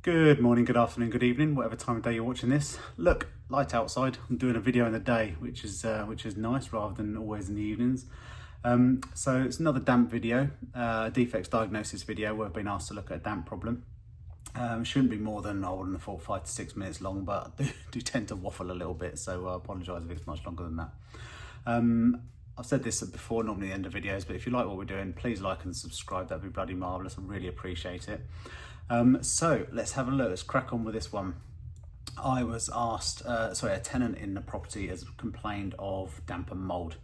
Good morning, good afternoon, good evening, whatever time of day you're watching this. Look, light outside. I'm doing a video in the day, which is nice rather than always in the evenings. So it's another damp video, defects diagnosis video where I've been asked to look at a damp problem. Shouldn't be more than, I wouldn't have thought, 5 to 6 minutes long, but I do tend to waffle a little bit, so I apologise if it's much longer than that. I've said this before, normally the end of videos, but if you like what we're doing, please like and subscribe. That'd be bloody marvellous. I really appreciate it. So let's have a look. Let's crack on with this one. I was asked, a tenant in the property has complained of damp and mould.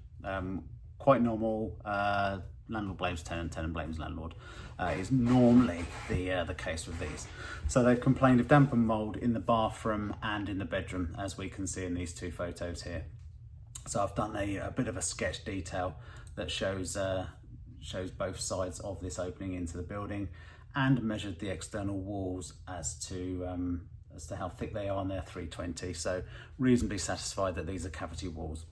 Quite normal. Landlord blames tenant, tenant blames landlord. Is normally the case with these. So they've complained of damp and mould in the bathroom and in the bedroom, as we can see in these two photos here. So I've done a bit of a sketch detail that shows both sides of this opening into the building, and measured the external walls as to how thick they are, and they're 320. So reasonably satisfied that these are cavity walls.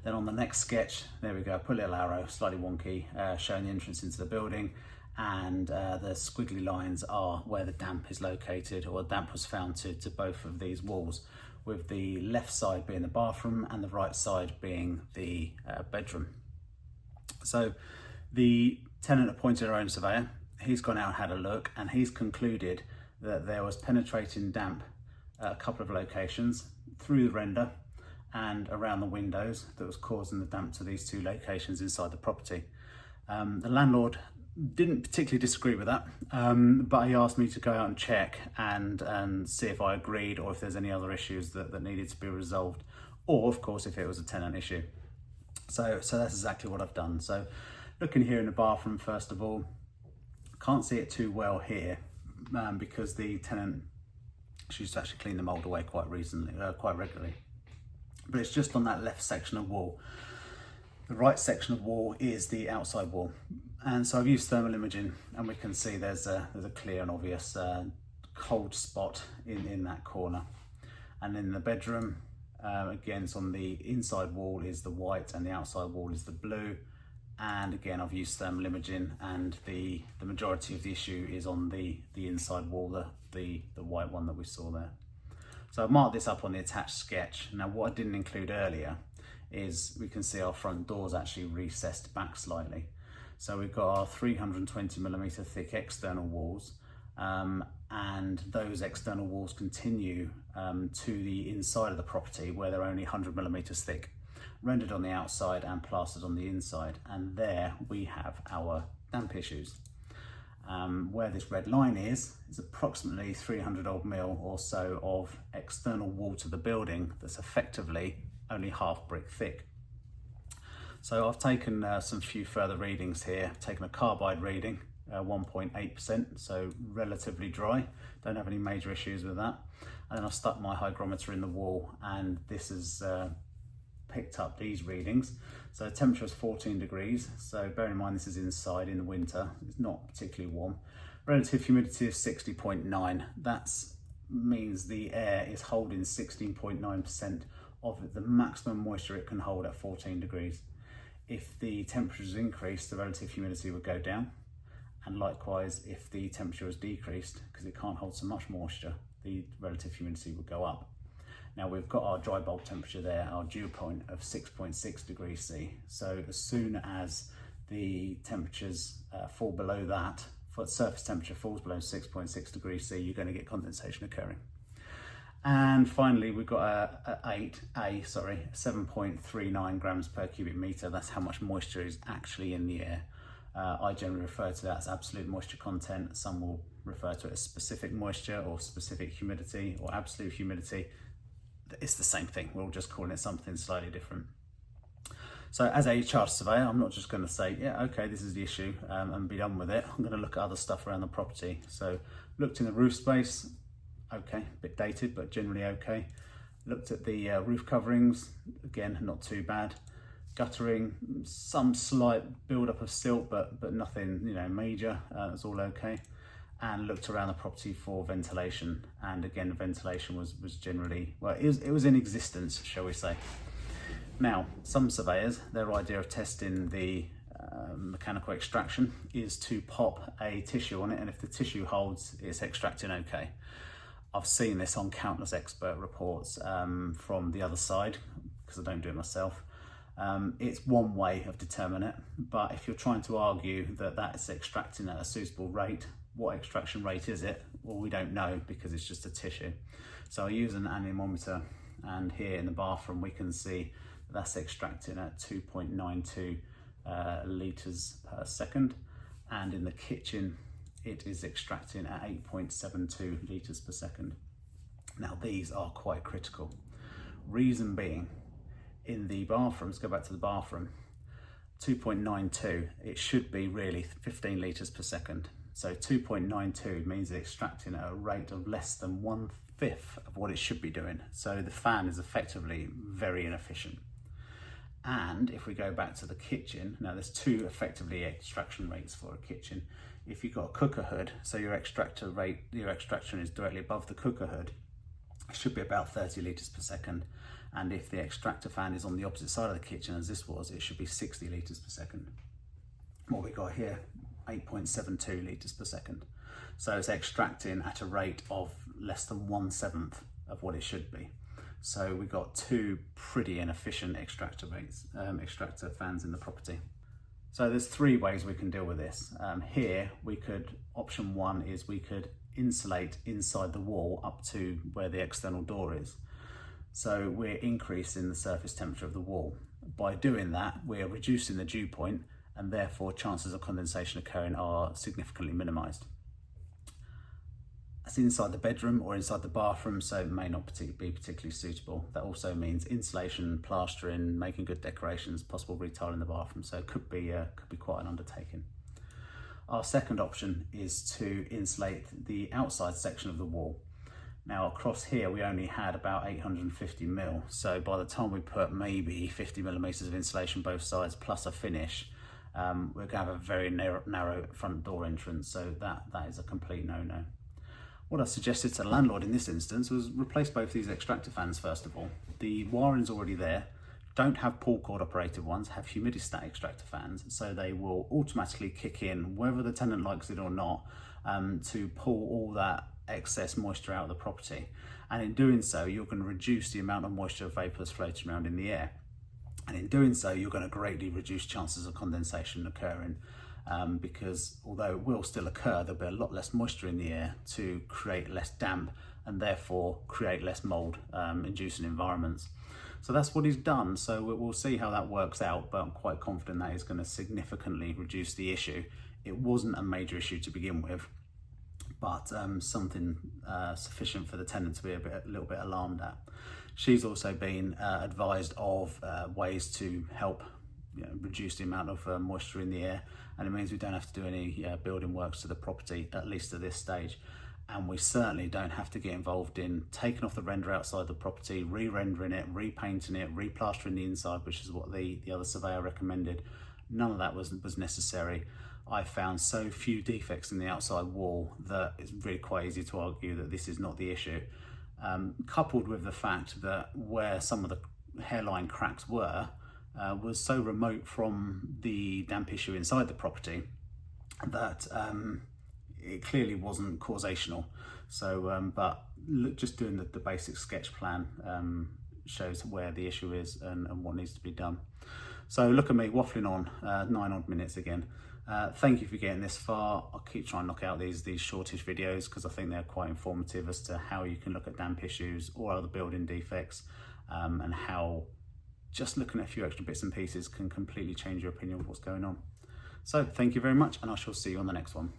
Then on the next sketch, there we go, put a little arrow, slightly wonky, showing the entrance into the building, and the squiggly lines are where the damp is located, or damp was found to both of these walls, with the left side being the bathroom and the right side being the bedroom. So the tenant appointed her own surveyor. He's gone out and had a look, and he's concluded that there was penetrating damp at a couple of locations through the render and around the windows that was causing the damp to these two locations inside the property. The landlord didn't particularly disagree with that, but he asked me to go out and check and see if I agreed, or if there's any other issues that needed to be resolved, or of course if it was a tenant issue. So that's exactly what I've done. So looking here in the bathroom, first of all, can't see it too well here because the tenant, she used to actually clean the mould away quite regularly. But it's just on that left section of wall. The right section of wall is the outside wall. And so I've used thermal imaging, and we can see there's a clear and obvious cold spot in that corner. And in the bedroom, again, it's on the inside wall is the white and the outside wall is the blue. And again, I've used thermal imaging, and the majority of the issue is on the inside wall, the white one that we saw there. So I've marked this up on the attached sketch. Now, what I didn't include earlier is we can see our front doors actually recessed back slightly. So we've got our 320mm thick external walls, and those external walls continue to the inside of the property, where they're only 100mm thick, rendered on the outside and plastered on the inside. And there we have our damp issues. Where this red line is approximately 300 odd mil or so of external wall to the building that's effectively only half brick thick. So I've taken some few further readings here. I've taken a carbide reading, 1.8%, so relatively dry. Don't have any major issues with that. And then I've stuck my hygrometer in the wall, and this is picked up these readings. So the temperature is 14 degrees. So bear in mind this is inside in the winter. It's not particularly warm. Relative humidity of 60.9. That means the air is holding 16.9% of the maximum moisture it can hold at 14 degrees. If the temperature is increased, the relative humidity would go down. And likewise, if the temperature is decreased, because it can't hold so much moisture, the relative humidity would go up. Now we've got our dry bulb temperature there, our dew point of 6.6 degrees C. So as soon as the temperatures fall below that, for surface temperature falls below 6.6 degrees C, you're going to get condensation occurring. And finally, we've got 7.39 grams per cubic meter. That's how much moisture is actually in the air. I generally refer to that as absolute moisture content. Some will refer to it as specific moisture or specific humidity or absolute humidity. It's the same thing. We're all just calling it something slightly different. So as a chartered surveyor, I'm not just going to say, yeah, okay, this is the issue and be done with it. I'm going to look at other stuff around the property. So looked in the roof space, okay, a bit dated, but generally okay. Looked at the roof coverings, again, not too bad. Guttering, some slight build-up of silt, but nothing, major. It's all okay. And looked around the property for ventilation, and again, ventilation was generally, well, it was in existence, shall we say. Now, some surveyors, their idea of testing the mechanical extraction is to pop a tissue on it, and if the tissue holds, it's extracting okay. I've seen this on countless expert reports from the other side, because I don't do it myself. It's one way of determining it, but if you're trying to argue that that's extracting at a suitable rate, what extraction rate is it? Well, we don't know, because it's just a tissue. So I use an anemometer, and here in the bathroom we can see that's extracting at 2.92 litres per second, and in the kitchen it is extracting at 8.72 litres per second. Now these are quite critical. Reason being, in the bathroom, let's go back to the bathroom, 2.92, it should be really 15 litres per second. So 2.92 means it's extracting at a rate of less than 1/5 of what it should be doing. So the fan is effectively very inefficient. And if we go back to the kitchen, now there's two effectively extraction rates for a kitchen. If you've got a cooker hood, so your extraction is directly above the cooker hood, it should be about 30 litres per second. And if the extractor fan is on the opposite side of the kitchen, as this was, it should be 60 litres per second. What we got here, 8.72 litres per second. So it's extracting at a rate of less than 1/7 of what it should be. So we got two pretty inefficient extractor fans in the property. So there's three ways we can deal with this. Here we could, option one is we could insulate inside the wall up to where the external door is. So we're increasing the surface temperature of the wall. By doing that, we're reducing the dew point, and therefore chances of condensation occurring are significantly minimized. That's inside the bedroom or inside the bathroom, so it may not be particularly suitable. That also means insulation, plastering, making good decorations, possible retiling the bathroom, so it could be quite an undertaking. Our second option is to insulate the outside section of the wall. Now across here we only had about 850 mil, so by the time we put maybe 50 millimeters of insulation both sides plus a finish, we're going to have a very narrow front door entrance, so that is a complete no-no. What I suggested to the landlord in this instance was replace both these extractor fans first of all. The wiring's already there. Don't have pull cord operated ones, have humidistat extractor fans, so they will automatically kick in whether the tenant likes it or not, to pull all that excess moisture out of the property. And in doing so, you're going to reduce the amount of moisture vapours floating around in the air. And in doing so, you're going to greatly reduce chances of condensation occurring, because although it will still occur, there'll be a lot less moisture in the air to create less damp and therefore create less mold inducing environments. So that's what he's done. So we'll see how that works out, but I'm quite confident that is going to significantly reduce the issue. It wasn't a major issue to begin with, but something sufficient for the tenant to be a little bit alarmed at. She's also been advised of ways to help reduce the amount of moisture in the air, and it means we don't have to do any building works to the property, at least at this stage. And we certainly don't have to get involved in taking off the render outside the property, re-rendering it, repainting it, replastering the inside, which is what the other surveyor recommended. None of that was necessary. I found so few defects in the outside wall that it's really quite easy to argue that this is not the issue. Coupled with the fact that where some of the hairline cracks were was so remote from the damp issue inside the property that it clearly wasn't causational. So, but just doing the basic sketch plan shows where the issue is and what needs to be done. So look at me waffling on 9 odd minutes again. Thank you for getting this far. I'll keep trying to knock out these shortish videos because I think they're quite informative as to how you can look at damp issues or other building defects, and how just looking at a few extra bits and pieces can completely change your opinion of what's going on. So thank you very much, and I shall see you on the next one.